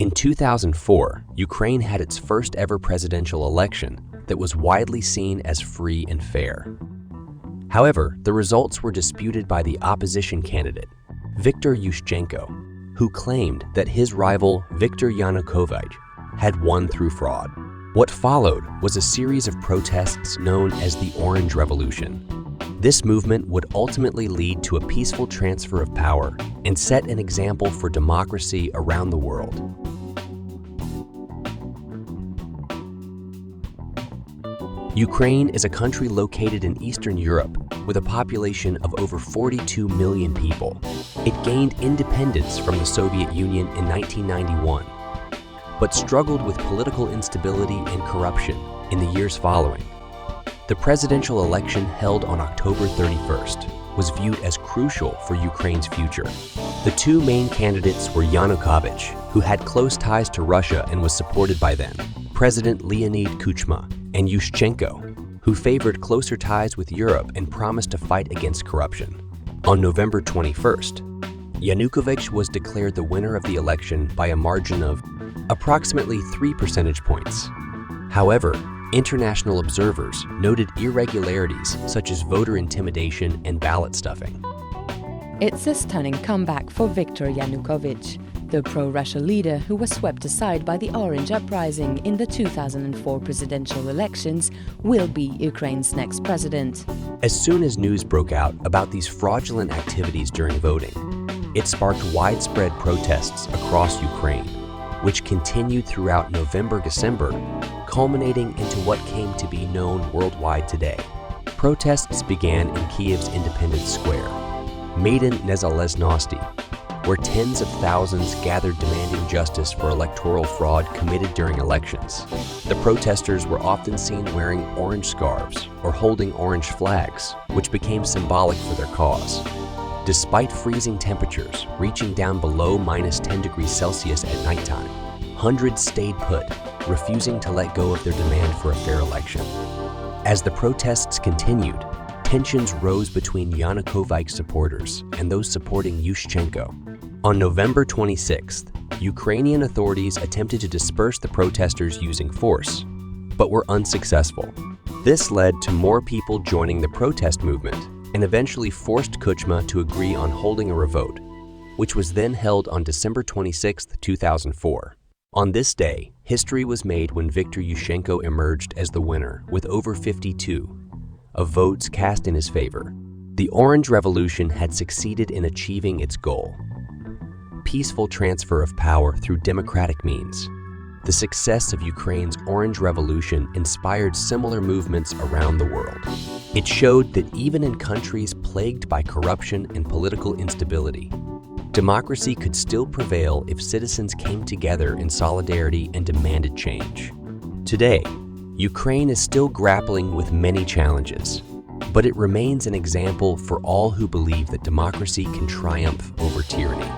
In 2004, Ukraine had its first ever presidential election that was widely seen as free and fair. However, the results were disputed by the opposition candidate, Viktor Yanukovych, who claimed that his rival, Viktor Yanukovych, had won through fraud. What followed was a series of protests known as the Orange Revolution. This movement would ultimately lead to a peaceful transfer of power and set an example for democracy around the world. Ukraine is a country located in Eastern Europe with a population of over 42 million people. It gained independence from the Soviet Union in 1991, but struggled with political instability and corruption in the years following. The presidential election held on October 31st was viewed as crucial for Ukraine's future. The two main candidates were Yanukovych, who had close ties to Russia and was supported by then President Leonid Kuchma, and Yushchenko, who favored closer ties with Europe and promised to fight against corruption. On November 21st, Yanukovych was declared the winner of the election by a margin of approximately 3 percentage points. However, international observers noted irregularities such as voter intimidation and ballot stuffing. It's a stunning comeback for Viktor Yanukovych, the pro-Russia leader who was swept aside by the Orange Uprising in the 2004 presidential elections, will be Ukraine's next president. As soon as news broke out about these fraudulent activities during voting, it sparked widespread protests across Ukraine, which continued throughout November-December, culminating into what came to be known worldwide today. Protests began in Kiev's Independence Square, Maidan Nezalezhnosti, where tens of thousands gathered demanding justice for electoral fraud committed during elections. The protesters were often seen wearing orange scarves or holding orange flags, which became symbolic for their cause. Despite freezing temperatures reaching down below -10 degrees Celsius at nighttime, hundreds stayed put, refusing to let go of their demand for a fair election. As the protests continued, tensions rose between Yanukovych supporters and those supporting Yushchenko. On November 26th, Ukrainian authorities attempted to disperse the protesters using force, but were unsuccessful. This led to more people joining the protest movement and eventually forced Kuchma to agree on holding a revote, which was then held on December 26, 2004. On this day, history was made when Viktor Yushchenko emerged as the winner with over 52 of votes cast in his favor. The Orange Revolution had succeeded in achieving its goal: peaceful transfer of power through democratic means. The success of Ukraine's Orange Revolution inspired similar movements around the world. It showed that even in countries plagued by corruption and political instability, democracy could still prevail if citizens came together in solidarity and demanded change. Today, Ukraine is still grappling with many challenges, but it remains an example for all who believe that democracy can triumph over tyranny.